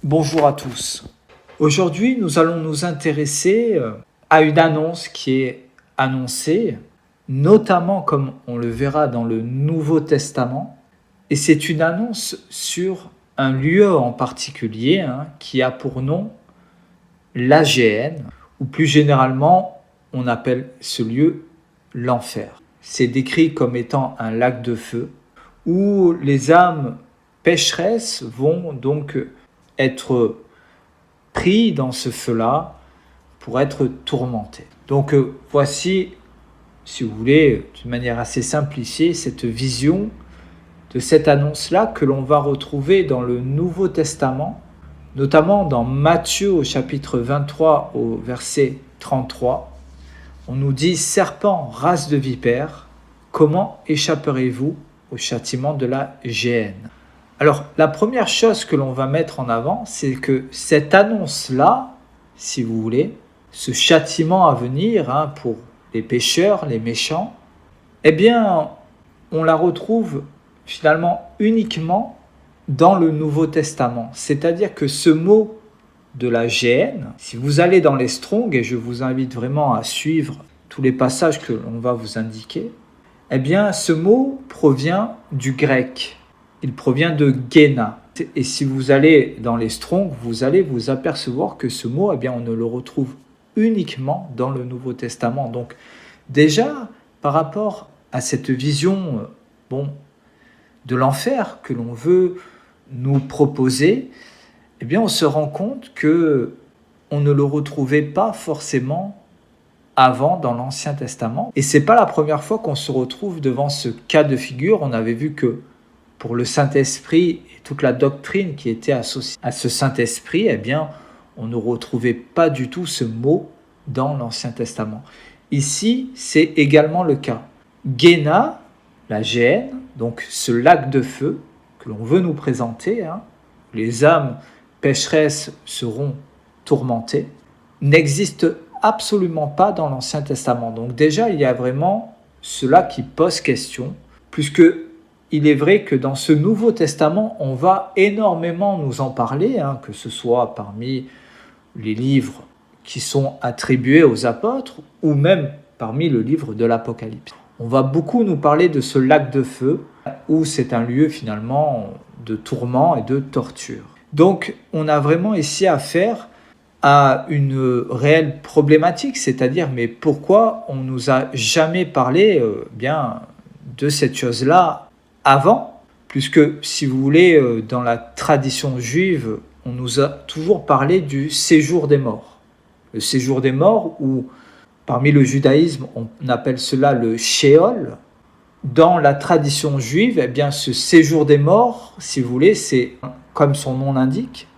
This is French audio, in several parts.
Bonjour à tous. Aujourd'hui, nous allons nous intéresser à une annonce qui est annoncée, notamment comme on le verra dans le Nouveau Testament. Et c'est une annonce sur un lieu en particulier qui a pour nom l'AGN, ou plus généralement, on appelle ce lieu l'enfer. C'est décrit comme étant un lac de feu où les âmes pécheresses vont donc être pris dans ce feu-là pour être tourmentés. Donc voici, si vous voulez, d'une manière assez simplifiée, cette vision de cette annonce-là que l'on va retrouver dans le Nouveau Testament, notamment dans Matthieu au chapitre 23 au verset 33. On nous dit « Serpent, race de vipère, comment échapperez-vous au châtiment de la géhenne ?» Alors, la première chose que l'on va mettre en avant, c'est que cette annonce-là, si vous voulez, ce châtiment à venir pour les pécheurs, les méchants, eh bien, on la retrouve finalement uniquement dans le Nouveau Testament. C'est-à-dire que ce mot de la géhenne, si vous allez dans les Strong, et je vous invite vraiment à suivre tous les passages que l'on va vous indiquer, eh bien, ce mot provient du grec. Il provient de Géna. Et si vous allez dans les Strong, vous allez vous apercevoir que ce mot, eh bien, on ne le retrouve uniquement dans le Nouveau Testament. Donc, déjà, par rapport à cette vision de l'enfer que l'on veut nous proposer, eh bien, on se rend compte que on ne le retrouvait pas forcément avant dans l'Ancien Testament. Et c'est pas la première fois qu'on se retrouve devant ce cas de figure. On avait vu que pour le Saint-Esprit et toute la doctrine qui était associée à ce Saint-Esprit, eh bien, on ne retrouvait pas du tout ce mot dans l'Ancien Testament. Ici, c'est également le cas. Géna, la géhenne, donc ce lac de feu que l'on veut nous présenter, les âmes pécheresses seront tourmentées, n'existe absolument pas dans l'Ancien Testament. Donc déjà, il y a vraiment cela qui pose question, puisque il est vrai que dans ce Nouveau Testament, on va énormément nous en parler, que ce soit parmi les livres qui sont attribués aux apôtres ou même parmi le livre de l'Apocalypse. On va beaucoup nous parler de ce lac de feu où c'est un lieu finalement de tourment et de torture. Donc on a vraiment ici affaire à une réelle problématique, c'est-à-dire mais pourquoi on nous a jamais parlé de cette chose-là avant, puisque si vous voulez, dans la tradition juive, on nous a toujours parlé du séjour des morts. Le séjour des morts, ou parmi le judaïsme, on appelle cela le Sheol. Dans la tradition juive, eh bien, ce séjour des morts, si vous voulez, c'est, comme son nom l'indique,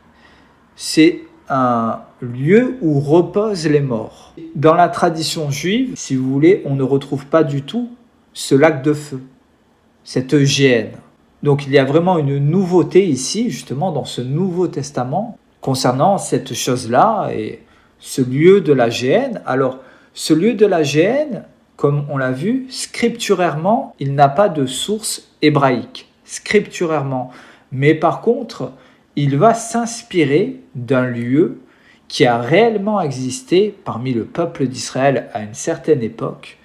c'est un lieu où reposent les morts. Dans la tradition juive, si vous voulez, on ne retrouve pas du tout ce lac de feu, cette géhenne. Donc il y a vraiment une nouveauté ici, justement, dans ce Nouveau Testament, concernant cette chose-là et ce lieu de la géhenne. Alors, ce lieu de la géhenne, comme on l'a vu, scripturairement, il n'a pas de source hébraïque, scripturairement. Mais par contre, il va s'inspirer d'un lieu qui a réellement existé parmi le peuple d'Israël à une certaine époque.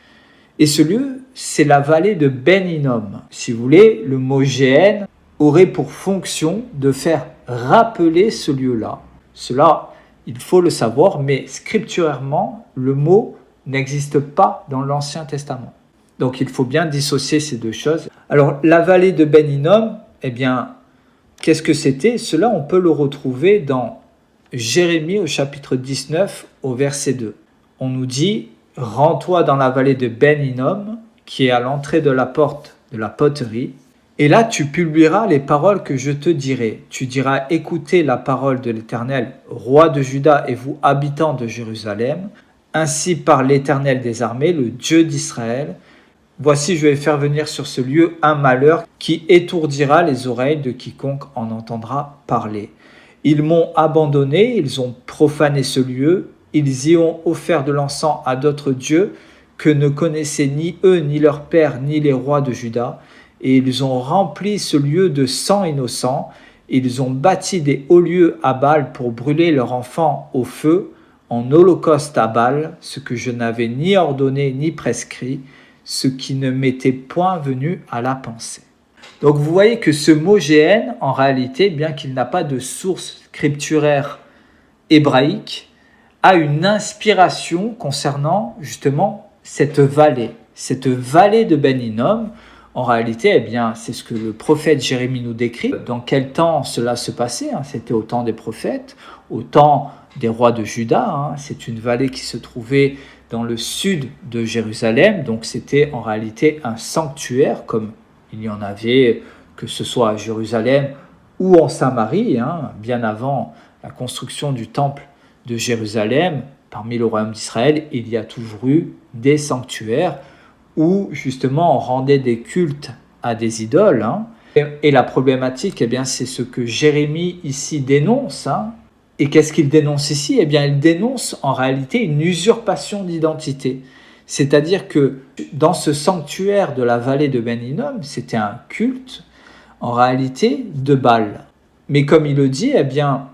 Et ce lieu, c'est la vallée de Ben Hinnom. Si vous voulez, le mot géhenne aurait pour fonction de faire rappeler ce lieu-là. Cela, il faut le savoir, mais scripturairement, le mot n'existe pas dans l'Ancien Testament. Donc il faut bien dissocier ces deux choses. Alors la vallée de Ben Hinnom, eh bien, qu'est-ce que c'était ? Cela, on peut le retrouver dans Jérémie au chapitre 19 au verset 2. On nous dit « Rends-toi dans la vallée de Ben Hinnom, qui est à l'entrée de la porte de la poterie, et là tu publieras les paroles que je te dirai. Tu diras « Écoutez la parole de l'Éternel, roi de Juda et vous, habitants de Jérusalem. Ainsi parle l'Éternel des armées, le Dieu d'Israël. Voici, je vais faire venir sur ce lieu un malheur qui étourdira les oreilles de quiconque en entendra parler. Ils m'ont abandonné, ils ont profané ce lieu, ils y ont offert de l'encens à d'autres dieux que ne connaissaient ni eux, ni leurs pères, ni les rois de Juda, et ils ont rempli ce lieu de sang innocent, Ils ont bâti des hauts lieux à Baal pour brûler leurs enfants au feu, en holocauste à Baal, ce que je n'avais ni ordonné ni prescrit, ce qui ne m'était point venu à la pensée. Donc vous voyez que ce mot Géhenne, en réalité, bien qu'il n'a pas de source scripturaire hébraïque, a une inspiration concernant justement cette vallée de Ben Hinnom. En réalité, eh bien, c'est ce que le prophète Jérémie nous décrit. Dans quel temps cela se passait, hein? C'était au temps des prophètes, au temps des rois de Juda. Hein? C'est une vallée qui se trouvait dans le sud de Jérusalem. Donc c'était en réalité un sanctuaire, comme il y en avait, que ce soit à Jérusalem ou en Samarie, hein, bien avant la construction du temple de Jérusalem. Parmi le royaume d'Israël, il y a toujours eu des sanctuaires où justement on rendait des cultes à des idoles. Hein. Et la problématique, eh bien, c'est ce que Jérémie ici dénonce. Hein. Et qu'est-ce qu'il dénonce ici ? Eh bien, il dénonce en réalité une usurpation d'identité. C'est-à-dire que dans ce sanctuaire de la vallée de Ben Hinnom, c'était un culte en réalité de Baal. Mais comme il le dit, eh bien,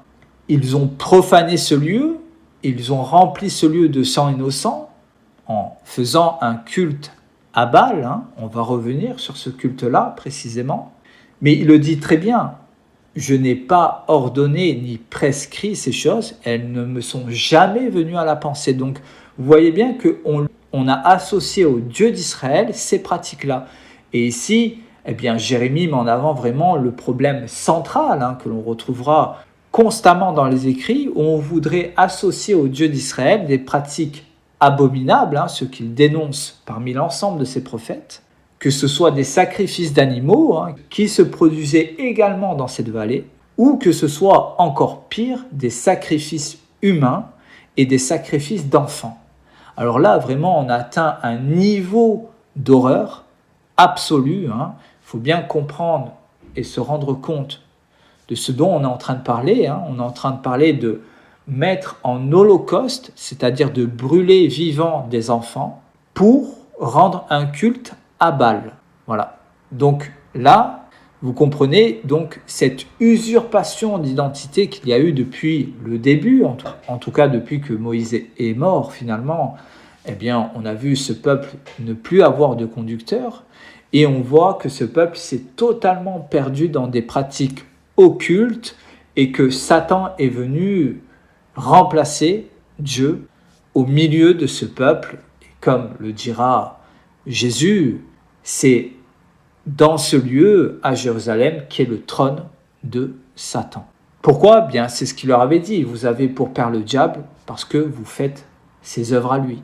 ils ont profané ce lieu, ils ont rempli ce lieu de sang innocent en faisant un culte à Baal, hein. On va revenir sur ce culte-là précisément, mais il le dit très bien, je n'ai pas ordonné ni prescrit ces choses, elles ne me sont jamais venues à la pensée. Donc vous voyez bien qu'on a associé au Dieu d'Israël ces pratiques-là. Et ici, eh bien, Jérémie met en avant vraiment le problème central, hein, que l'on retrouvera constamment dans les écrits, où on voudrait associer au Dieu d'Israël des pratiques abominables, hein, ce qu'il dénonce parmi l'ensemble de ses prophètes, que ce soit des sacrifices d'animaux, hein, qui se produisaient également dans cette vallée, ou que ce soit encore pire, des sacrifices humains et des sacrifices d'enfants. Alors là, vraiment, on a atteint un niveau d'horreur absolu. Hein. Il faut bien comprendre et se rendre compte de ce dont on est en train de parler. Hein. On est en train de parler de mettre en holocauste, c'est-à-dire de brûler vivants des enfants, pour rendre un culte à Baal. Voilà. Donc là, vous comprenez donc cette usurpation d'identité qu'il y a eu depuis le début, en tout cas depuis que Moïse est mort finalement. Eh bien, on a vu ce peuple ne plus avoir de conducteur, et on voit que ce peuple s'est totalement perdu dans des pratiques occultes, et que Satan est venu remplacer Dieu au milieu de ce peuple. Et comme le dira Jésus, c'est dans ce lieu à Jérusalem qui est le trône de Satan. Pourquoi ? Bien, c'est ce qu'il leur avait dit. Vous avez pour père le diable parce que vous faites ses œuvres à lui.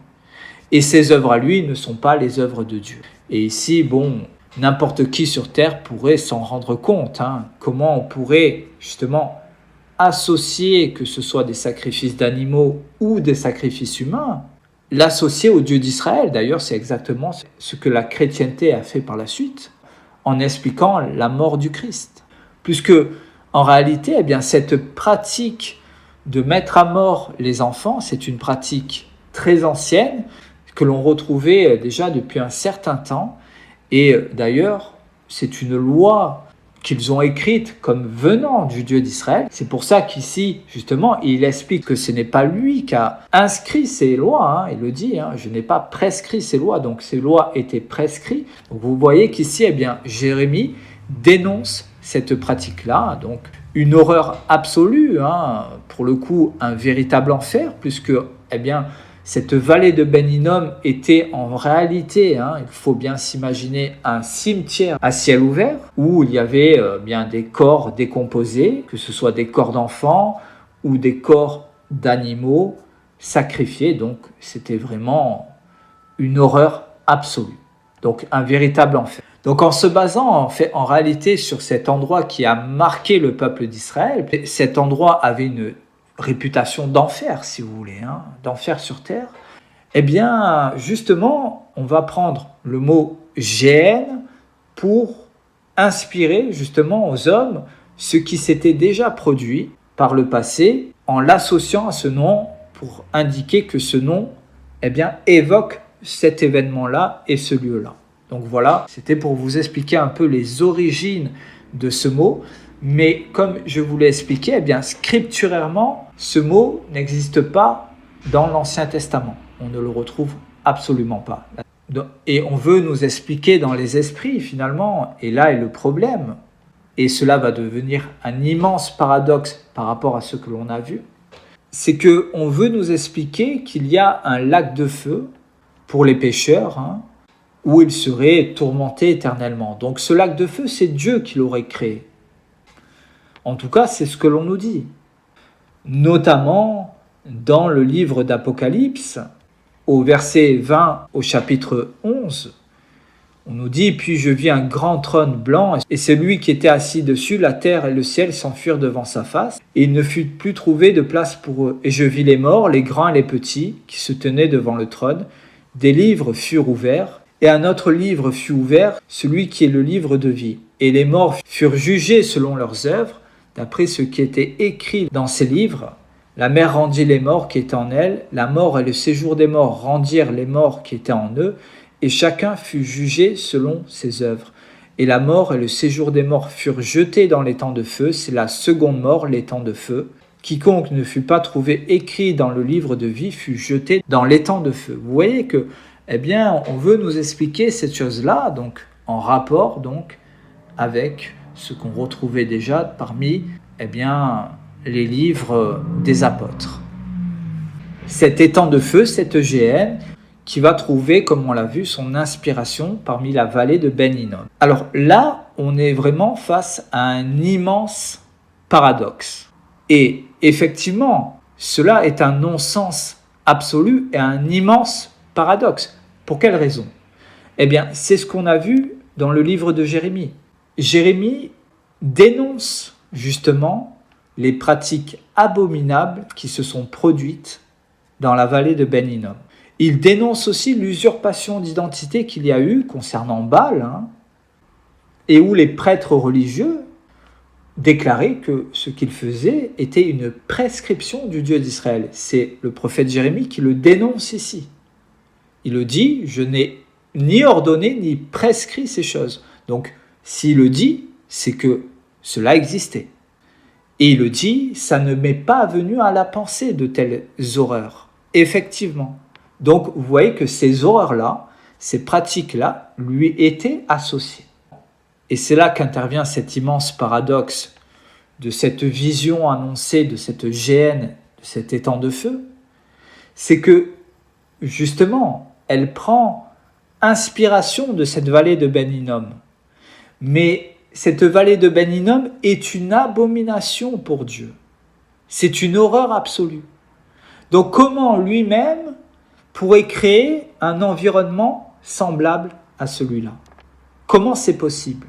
Et ces œuvres à lui ne sont pas les œuvres de Dieu. Et ici, bon, n'importe qui sur terre pourrait s'en rendre compte. Hein, comment on pourrait justement associer, que ce soit des sacrifices d'animaux ou des sacrifices humains, l'associer au Dieu d'Israël. D'ailleurs, c'est exactement ce que la chrétienté a fait par la suite, en expliquant la mort du Christ. Puisque, en réalité, eh bien, cette pratique de mettre à mort les enfants, c'est une pratique très ancienne, que l'on retrouvait déjà depuis un certain temps. Et d'ailleurs, c'est une loi qu'ils ont écrite comme venant du Dieu d'Israël. C'est pour ça qu'ici, justement, il explique que ce n'est pas lui qui a inscrit ces lois. Hein, il le dit, hein, je n'ai pas prescrit ces lois, donc ces lois étaient prescrites. Donc vous voyez qu'ici, eh bien, Jérémie dénonce cette pratique-là, donc une horreur absolue, hein, pour le coup, un véritable enfer, puisque, eh bien, cette vallée de Ben Hinnom était en réalité, hein, il faut bien s'imaginer, un cimetière à ciel ouvert où il y avait bien des corps décomposés, que ce soit des corps d'enfants ou des corps d'animaux sacrifiés. Donc c'était vraiment une horreur absolue. Donc un véritable enfer. Donc en se basant en réalité sur cet endroit qui a marqué le peuple d'Israël, cet endroit avait une réputation d'enfer, si vous voulez, hein, d'enfer sur terre, eh bien, justement, on va prendre le mot Géhenne pour inspirer justement aux hommes ce qui s'était déjà produit par le passé, en l'associant à ce nom pour indiquer que ce nom, eh bien, évoque cet événement-là et ce lieu-là. Donc voilà, c'était pour vous expliquer un peu les origines de ce mot. Mais comme je vous l'ai expliqué, eh bien, scripturairement, ce mot n'existe pas dans l'Ancien Testament. On ne le retrouve absolument pas. Et on veut nous expliquer dans les esprits, finalement, et là est le problème, et cela va devenir un immense paradoxe par rapport à ce que l'on a vu, c'est qu'on veut nous expliquer qu'il y a un lac de feu pour les pécheurs, où ils seraient tourmentés éternellement. Donc ce lac de feu, c'est Dieu qui l'aurait créé. En tout cas, c'est ce que l'on nous dit. Notamment dans le livre d'Apocalypse, au verset 20 au chapitre 11, on nous dit « Puis je vis un grand trône blanc, et celui qui était assis dessus, la terre et le ciel s'enfuirent devant sa face, et il ne fut plus trouvé de place pour eux. Et je vis les morts, les grands et les petits, qui se tenaient devant le trône. Des livres furent ouverts, et un autre livre fut ouvert, celui qui est le livre de vie. Et les morts furent jugés selon leurs œuvres, d'après ce qui était écrit dans ces livres. La mer rendit les morts qui étaient en elle, la mort et le séjour des morts rendirent les morts qui étaient en eux, et chacun fut jugé selon ses œuvres. Et la mort et le séjour des morts furent jetés dans l'étang de feu, c'est la seconde mort, l'étang de feu. Quiconque ne fut pas trouvé écrit dans le livre de vie fut jeté dans l'étang de feu. Vous voyez que, eh bien, on veut nous expliquer cette chose-là, donc en rapport donc avec ce qu'on retrouvait déjà parmi, eh bien, les livres des apôtres. Cet étang de feu, cette géhenne, qui va trouver, comme on l'a vu, son inspiration parmi la vallée de Ben Hinnom. Alors là, on est vraiment face à un immense paradoxe. Et effectivement, cela est un non-sens absolu et un immense paradoxe. Pour quelle raison ? Eh bien, c'est ce qu'on a vu dans le livre de Jérémie. Jérémie dénonce justement les pratiques abominables qui se sont produites dans la vallée de Ben Hinnom. Il dénonce aussi l'usurpation d'identité qu'il y a eu concernant Baal, et où les prêtres religieux déclaraient que ce qu'ils faisaient était une prescription du Dieu d'Israël. C'est le prophète Jérémie qui le dénonce ici. Il le dit, je n'ai ni ordonné ni prescrit ces choses. Donc, s'il le dit, c'est que cela existait. Et il le dit, ça ne m'est pas venu à la pensée de telles horreurs. Effectivement. Donc, vous voyez que ces horreurs-là, ces pratiques-là, lui étaient associées. Et c'est là qu'intervient cet immense paradoxe de cette vision annoncée, de cette géhenne, de cet étang de feu. C'est que, justement, elle prend inspiration de cette vallée de Ben Hinnom. Mais cette vallée de Ben Hinnom est une abomination pour Dieu. C'est une horreur absolue. Donc, comment lui-même pourrait créer un environnement semblable à celui-là? Comment c'est possible?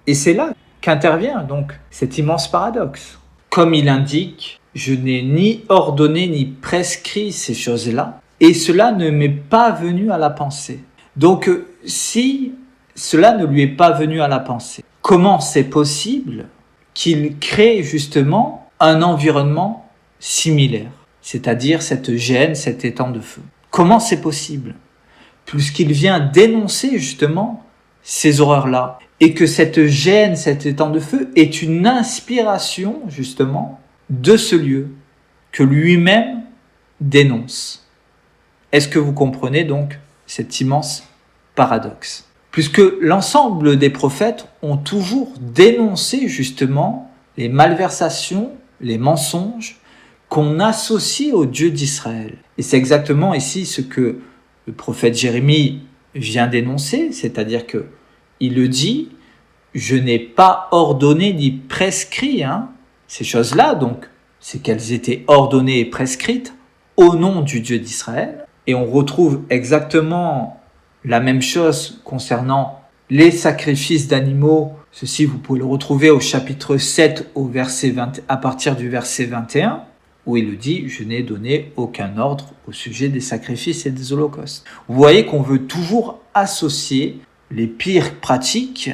Et c'est là qu'intervient donc cet immense paradoxe. Comme il indique, je n'ai ni ordonné ni prescrit ces choses-là, et cela ne m'est pas venu à la pensée. Donc, si cela ne lui est pas venu à la pensée, comment c'est possible qu'il crée justement un environnement similaire, c'est-à-dire cette géhenne, cet étang de feu? Comment c'est possible? Puisqu'il vient dénoncer justement ces horreurs-là, et que cette géhenne, cet étang de feu est une inspiration justement de ce lieu que lui-même dénonce. Est-ce que vous comprenez donc cet immense paradoxe? Puisque l'ensemble des prophètes ont toujours dénoncé justement les malversations, les mensonges qu'on associe au Dieu d'Israël. Et c'est exactement ici ce que le prophète Jérémie vient d'énoncer, c'est-à-dire que il le dit, je n'ai pas ordonné ni prescrit ces choses-là, donc c'est qu'elles étaient ordonnées et prescrites au nom du Dieu d'Israël. Et on retrouve exactement la même chose concernant les sacrifices d'animaux. Ceci, vous pouvez le retrouver au chapitre 7 à partir du verset 21, où il le dit « Je n'ai donné aucun ordre au sujet des sacrifices et des holocaustes ». Vous voyez qu'on veut toujours associer les pires pratiques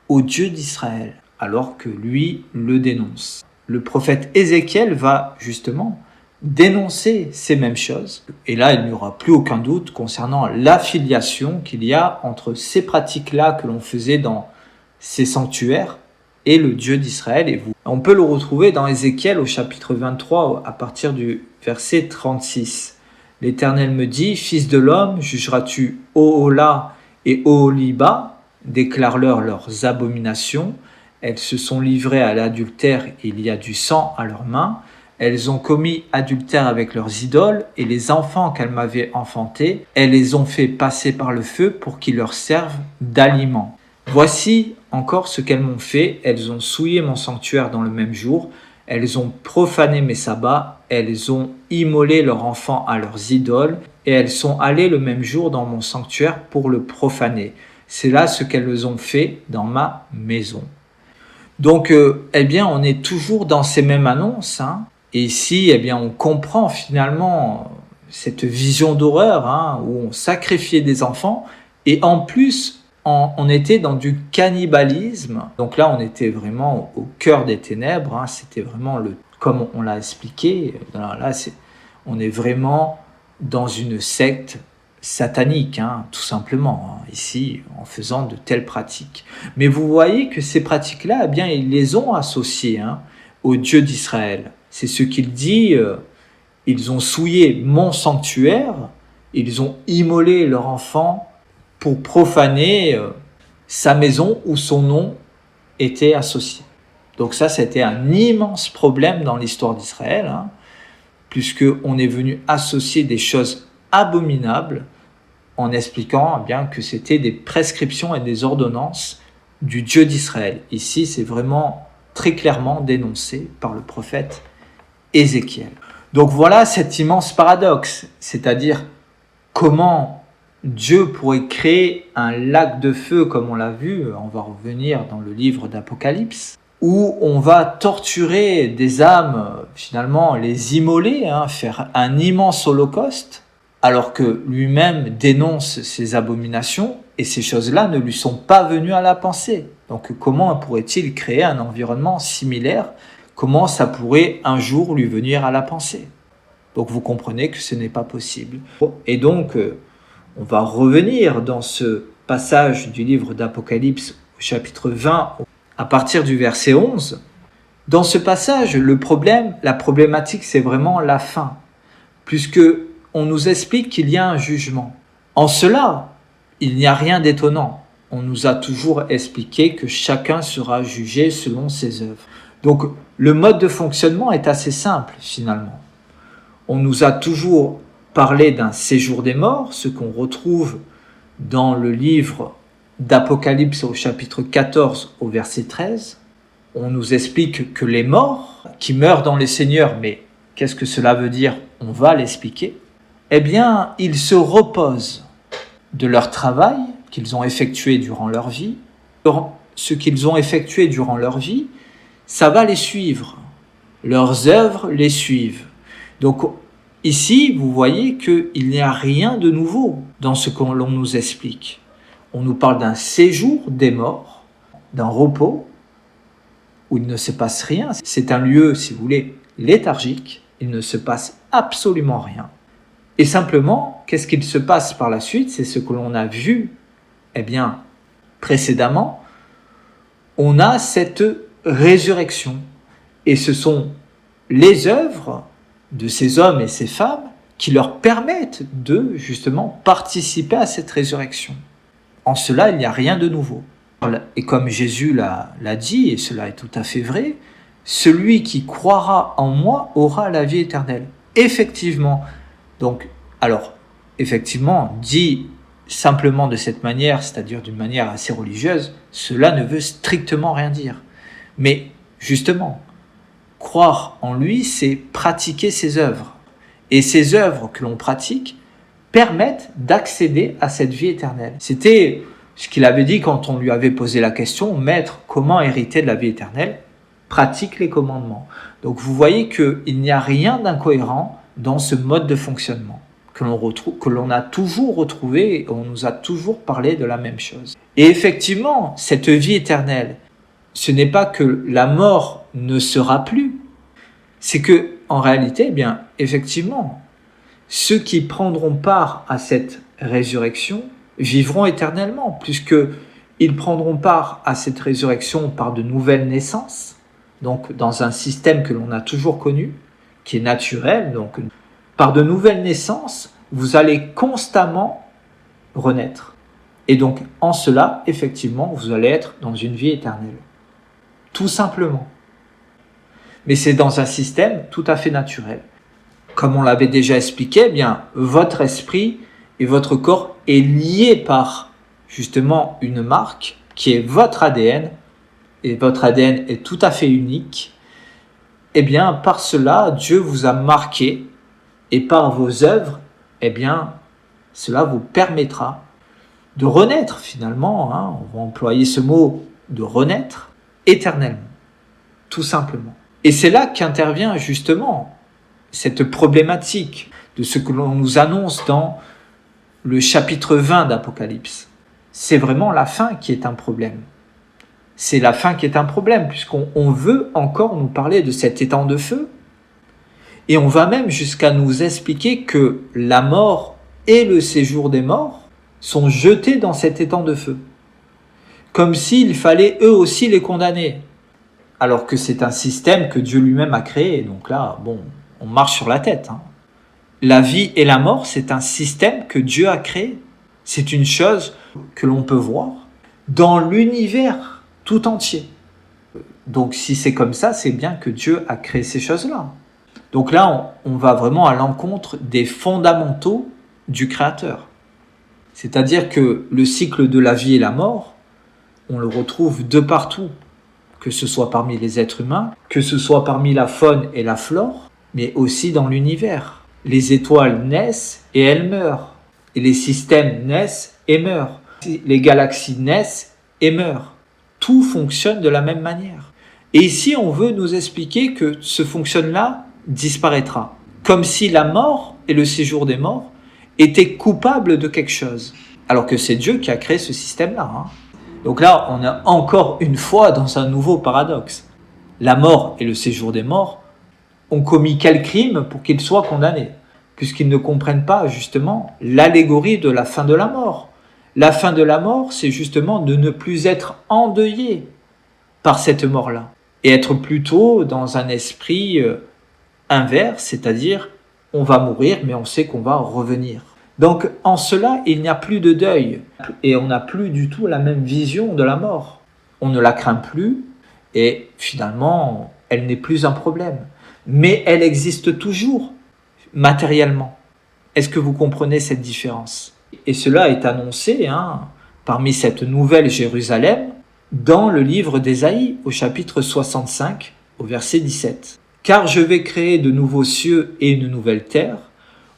au Dieu d'Israël, alors que lui le dénonce. Le prophète Ézéchiel va justement dénoncer ces mêmes choses. Et là, il n'y aura plus aucun doute concernant l'affiliation qu'il y a entre ces pratiques-là que l'on faisait dans ces sanctuaires est le Dieu d'Israël et vous. On peut le retrouver dans Ézéchiel au chapitre 23 à partir du verset 36. L'Éternel me dit, « Fils de l'homme, jugeras-tu Ohola et Oholiba, déclare-leur leurs abominations. Elles se sont livrées à l'adultère et il y a du sang à leurs mains. Elles ont commis adultère avec leurs idoles et les enfants qu'elles m'avaient enfantés, elles les ont fait passer par le feu pour qu'ils leur servent d'aliment. Voici encore ce qu'elles m'ont fait. Elles ont souillé mon sanctuaire dans le même jour. Elles ont profané mes sabbats. Elles ont immolé leurs enfants à leurs idoles. Et elles sont allées le même jour dans mon sanctuaire pour le profaner. C'est là ce qu'elles ont fait dans ma maison. » Donc, eh bien, on est toujours dans ces mêmes annonces. Et ici, eh bien, on comprend finalement cette vision d'horreur où on sacrifiait des enfants. Et en plus, on était dans du cannibalisme. Donc là, on était vraiment au cœur des ténèbres. C'était vraiment, comme on l'a expliqué, là, on est vraiment dans une secte satanique, tout simplement, ici, en faisant de telles pratiques. Mais vous voyez que ces pratiques-là, eh bien, ils les ont associées au Dieu d'Israël. C'est ce qu'il dit, ils ont souillé mon sanctuaire, ils ont immolé leur enfant pour profaner sa maison où son nom était associé. Donc ça, c'était un immense problème dans l'histoire d'Israël, puisqu'on est venu associer des choses abominables en expliquant bien que c'était des prescriptions et des ordonnances du Dieu d'Israël. Ici, c'est vraiment très clairement dénoncé par le prophète Ézéchiel. Donc voilà cet immense paradoxe, c'est-à-dire comment Dieu pourrait créer un lac de feu, comme on l'a vu, on va revenir dans le livre d'Apocalypse, où on va torturer des âmes, finalement les immoler, faire un immense holocauste, alors que lui-même dénonce ces abominations, et ces choses-là ne lui sont pas venues à la pensée. Donc comment pourrait-il créer un environnement similaire ? Comment ça pourrait un jour lui venir à la pensée ? Donc vous comprenez que ce n'est pas possible. Et donc, on va revenir dans ce passage du livre d'Apocalypse au chapitre 20, à partir du verset 11. Dans ce passage, la problématique, c'est vraiment la fin, puisque on nous explique qu'il y a un jugement. En cela, il n'y a rien d'étonnant. On nous a toujours expliqué que chacun sera jugé selon ses œuvres. Donc, le mode de fonctionnement est assez simple, finalement. On nous a toujours parlé d'un séjour des morts, ce qu'on retrouve dans le livre d'Apocalypse au chapitre 14 au verset 13. On nous explique que les morts, qui meurent dans les seigneurs, mais qu'est-ce que cela veut dire ? On va l'expliquer. Eh bien, ils se reposent de leur travail qu'ils ont effectué durant leur vie. Ce qu'ils ont effectué durant leur vie, ça va les suivre. Leurs œuvres les suivent. Donc ici, vous voyez qu'il n'y a rien de nouveau dans ce que l'on nous explique. On nous parle d'un séjour des morts, d'un repos, où il ne se passe rien. C'est un lieu, si vous voulez, léthargique. Il ne se passe absolument rien. Et simplement, qu'est-ce qu'il se passe par la suite ? C'est ce que l'on a vu, précédemment. On a cette résurrection. Et ce sont les œuvres de ces hommes et ces femmes qui leur permettent de, justement, participer à cette résurrection. En cela, il n'y a rien de nouveau. Et comme Jésus l'a dit, et cela est tout à fait vrai, celui qui croira en moi aura la vie éternelle. Effectivement. Donc, alors, effectivement, dit simplement de cette manière, c'est-à-dire d'une manière assez religieuse, cela ne veut strictement rien dire. Mais, justement, croire en lui, c'est pratiquer ses œuvres. Et ces œuvres que l'on pratique permettent d'accéder à cette vie éternelle. C'était ce qu'il avait dit quand on lui avait posé la question, « Maître, comment hériter de la vie éternelle ?» Pratique les commandements. Donc vous voyez qu'il n'y a rien d'incohérent dans ce mode de fonctionnement que l'on a toujours retrouvé et on nous a toujours parlé de la même chose. Et effectivement, cette vie éternelle, ce n'est pas que la mort ne sera plus, c'est que en réalité, effectivement, ceux qui prendront part à cette résurrection vivront éternellement, puisque Ils prendront part à cette résurrection par de nouvelles naissances, donc dans un système que l'on a toujours connu, qui est naturel. Donc, par de nouvelles naissances, vous allez constamment renaître. Et donc, en cela, effectivement, vous allez être dans une vie éternelle. Tout simplement. Mais c'est dans un système tout à fait naturel. Comme on l'avait déjà expliqué, eh bien, votre esprit et votre corps est lié par justement une marque qui est votre ADN, et votre ADN est tout à fait unique. Eh bien, par cela, Dieu vous a marqué, et par vos œuvres, eh bien, cela vous permettra de renaître finalement, hein, on va employer ce mot de renaître éternellement, tout simplement. Et c'est là qu'intervient justement cette problématique de ce que l'on nous annonce dans le chapitre 20 d'Apocalypse. C'est vraiment la fin qui est un problème. C'est la fin qui est un problème, puisqu'on veut encore nous parler de cet étang de feu, et on va même jusqu'à nous expliquer que la mort et le séjour des morts sont jetés dans cet étang de feu, comme s'il fallait eux aussi les condamner, alors que c'est un système que Dieu lui-même a créé. Donc là, bon, on marche sur la tête. La vie et la mort, c'est un système que Dieu a créé. C'est une chose que l'on peut voir dans l'univers tout entier. Donc si c'est comme ça, c'est bien que Dieu a créé ces choses-là. Donc là, on va vraiment à l'encontre des fondamentaux du Créateur. C'est-à-dire que le cycle de la vie et la mort, on le retrouve de partout, que ce soit parmi les êtres humains, que ce soit parmi la faune et la flore, mais aussi dans l'univers. Les étoiles naissent et elles meurent. Et les systèmes naissent et meurent. Les galaxies naissent et meurent. Tout fonctionne de la même manière. Et ici, on veut nous expliquer que ce fonctionnement-là disparaîtra. Comme si la mort et le séjour des morts étaient coupables de quelque chose. Alors que c'est Dieu qui a créé ce système-là. Donc là, on est encore une fois dans un nouveau paradoxe. La mort et le séjour des morts ont commis quel crime pour qu'ils soient condamnés, puisqu'ils ne comprennent pas justement l'allégorie de la fin de la mort. La fin de la mort, c'est justement de ne plus être endeuillé par cette mort-là, et être plutôt dans un esprit inverse, c'est-à-dire on va mourir, mais on sait qu'on va revenir. Donc en cela, il n'y a plus de deuil, et on n'a plus du tout la même vision de la mort. On ne la craint plus, et finalement, elle n'est plus un problème. Mais elle existe toujours, matériellement. Est-ce que vous comprenez cette différence? Et cela est annoncé parmi cette nouvelle Jérusalem dans le livre d'Ésaïe, au chapitre 65, au verset 17. « Car je vais créer de nouveaux cieux et une nouvelle terre.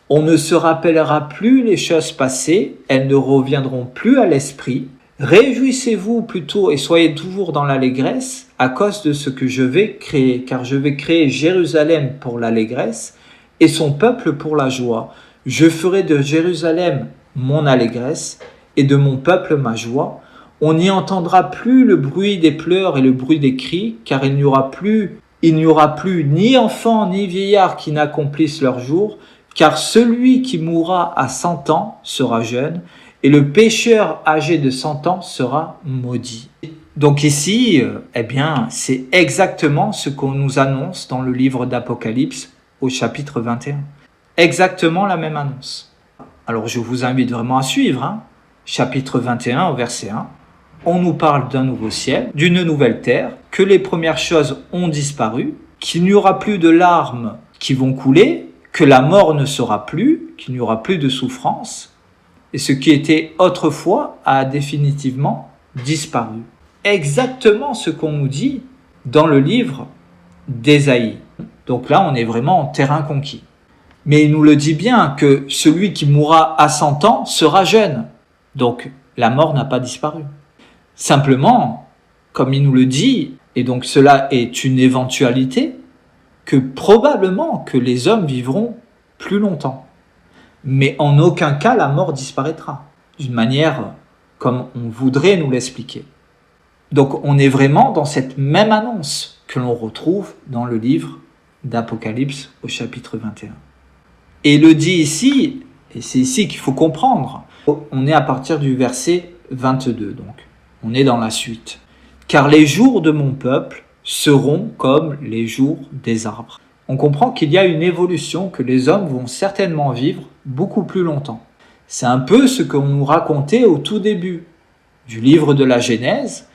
On ne se rappellera plus les choses passées, elles ne reviendront plus à l'esprit. Réjouissez-vous plutôt et soyez toujours dans l'allégresse à cause de ce que je vais créer, car je vais créer Jérusalem pour l'allégresse et son peuple pour la joie. Je ferai de Jérusalem mon allégresse et de mon peuple ma joie. On n'y entendra plus le bruit des pleurs et le bruit des cris, car il n'y aura plus ni enfants ni vieillards qui n'accomplissent leur jour, car celui qui mourra à 100 ans sera jeune, et le pécheur âgé de 100 ans sera maudit. » Donc ici, c'est exactement ce qu'on nous annonce dans le livre d'Apocalypse au chapitre 21. Exactement la même annonce. Alors je vous invite vraiment à suivre. Chapitre 21 au verset 1. On nous parle d'un nouveau ciel, d'une nouvelle terre, que les premières choses ont disparu, qu'il n'y aura plus de larmes qui vont couler, que la mort ne sera plus, qu'il n'y aura plus de souffrance, et ce qui était autrefois a définitivement disparu. Exactement ce qu'on nous dit dans le livre d'Ésaïe. Donc là, on est vraiment en terrain conquis. Mais il nous le dit bien que celui qui mourra à 100 ans sera jeune. Donc la mort n'a pas disparu. Simplement, comme il nous le dit, et donc cela est une éventualité, que probablement que les hommes vivront plus longtemps. Mais en aucun cas la mort disparaîtra, d'une manière comme on voudrait nous l'expliquer. Donc on est vraiment dans cette même annonce que l'on retrouve dans le livre d'Apocalypse au chapitre 21. Et il le dit ici, et c'est ici qu'il faut comprendre, on est à partir du verset 22 donc. On est dans la suite. Car les jours de mon peuple seront comme les jours des arbres. On comprend qu'il y a une évolution, que les hommes vont certainement vivre beaucoup plus longtemps. C'est un peu ce qu'on nous racontait au tout début du livre de la Genèse,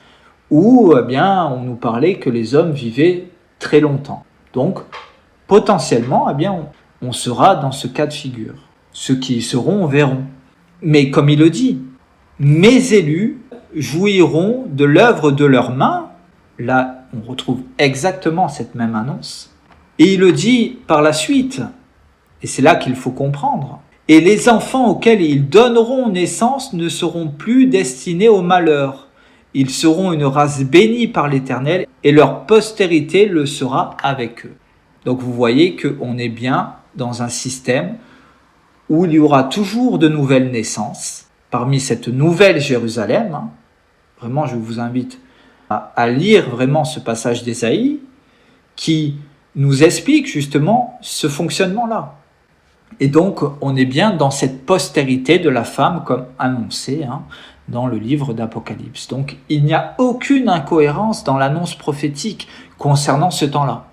où on nous parlait que les hommes vivaient très longtemps. Donc, potentiellement, on sera dans ce cas de figure. Ceux qui y seront verront. Mais comme il le dit, mes élus jouiront de l'œuvre de leurs mains. Là, on retrouve exactement cette même annonce. Et il le dit par la suite, et c'est là qu'il faut comprendre. Et les enfants auxquels ils donneront naissance ne seront plus destinés au malheur. Ils seront une race bénie par l'Éternel et leur postérité le sera avec eux. Donc vous voyez qu'on est bien dans un système où il y aura toujours de nouvelles naissances parmi cette nouvelle Jérusalem. Vraiment, je vous invite à lire vraiment ce passage d'Ésaïe qui nous explique justement ce fonctionnement-là. Et donc, on est bien dans cette postérité de la femme comme annoncé dans le livre d'Apocalypse. Donc, il n'y a aucune incohérence dans l'annonce prophétique concernant ce temps-là.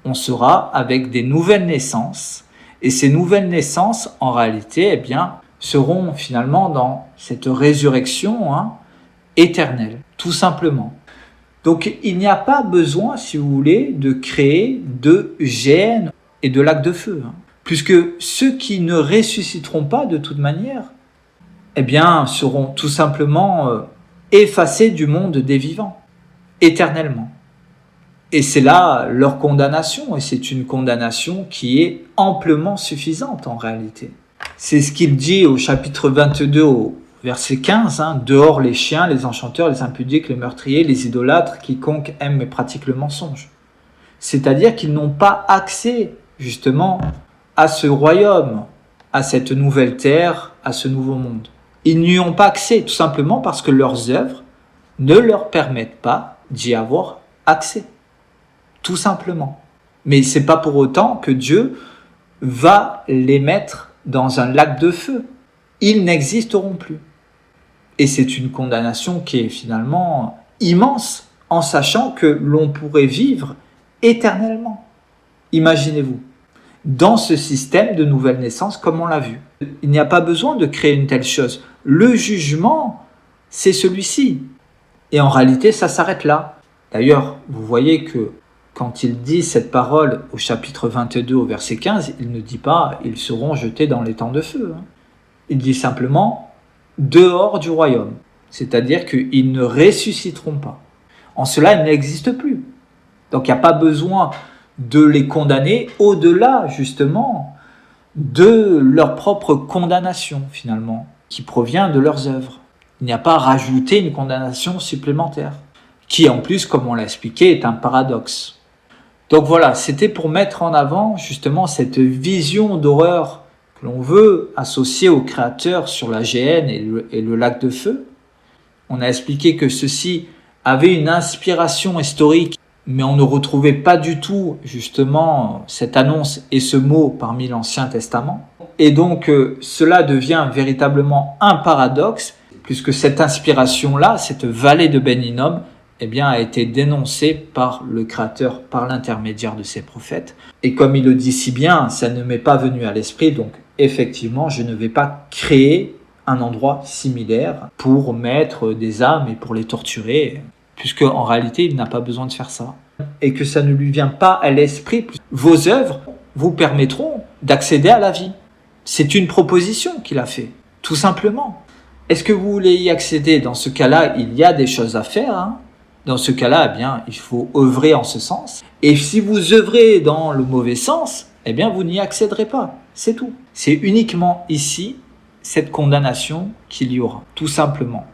On sera avec des nouvelles naissances, et ces nouvelles naissances, en réalité, seront finalement dans cette résurrection éternelle, tout simplement. Donc, il n'y a pas besoin, si vous voulez, de créer de géhennes et de lacs de feu, puisque ceux qui ne ressusciteront pas de toute manière, seront tout simplement effacés du monde des vivants, éternellement. Et c'est là leur condamnation, et c'est une condamnation qui est amplement suffisante en réalité. C'est ce qu'il dit au chapitre 22, au verset 15, dehors les chiens, les enchanteurs, les impudiques, les meurtriers, les idolâtres, quiconque aime et pratique le mensonge. C'est-à-dire qu'ils n'ont pas accès justement à ce royaume, à cette nouvelle terre, à ce nouveau monde. Ils n'y ont pas accès tout simplement parce que leurs œuvres ne leur permettent pas d'y avoir accès. Tout simplement. Mais ce n'est pas pour autant que Dieu va les mettre dans un lac de feu. Ils n'existeront plus. Et c'est une condamnation qui est finalement immense en sachant que l'on pourrait vivre éternellement. Imaginez-vous, dans ce système de nouvelle naissance comme on l'a vu. Il n'y a pas besoin de créer une telle chose. Le jugement, c'est celui-ci. Et en réalité, ça s'arrête là. D'ailleurs, vous voyez que quand il dit cette parole au chapitre 22, au verset 15, il ne dit pas « ils seront jetés dans les temps de feu ». Il dit simplement « dehors du royaume », c'est-à-dire qu'ils ne ressusciteront pas. En cela, ils n'existent plus. Donc il n'y a pas besoin de les condamner au-delà justement de leur propre condamnation finalement, qui provient de leurs œuvres. Il n'y a pas à rajouter une condamnation supplémentaire, qui en plus, comme on l'a expliqué, est un paradoxe. Donc voilà, c'était pour mettre en avant justement cette vision d'horreur que l'on veut associer au Créateur sur la géhenne et le lac de feu. On a expliqué que ceci avait une inspiration historique, mais on ne retrouvait pas du tout justement cette annonce et ce mot parmi l'Ancien Testament. Et donc cela devient véritablement un paradoxe, puisque cette inspiration-là, cette vallée de Ben Hinnom, a été dénoncée par le Créateur, par l'intermédiaire de ses prophètes. Et comme il le dit si bien, ça ne m'est pas venu à l'esprit, donc effectivement, je ne vais pas créer un endroit similaire pour mettre des âmes et pour les torturer, puisque en réalité, il n'a pas besoin de faire ça. Et que ça ne lui vient pas à l'esprit. Vos œuvres vous permettront d'accéder à la vie. C'est une proposition qu'il a fait, tout simplement. Est-ce que vous voulez y accéder? Dans ce cas-là, il y a des choses à faire. Dans ce cas-là, il faut œuvrer en ce sens. Et si vous œuvrez dans le mauvais sens, vous n'y accéderez pas. C'est tout. C'est uniquement ici cette condamnation qu'il y aura, tout simplement.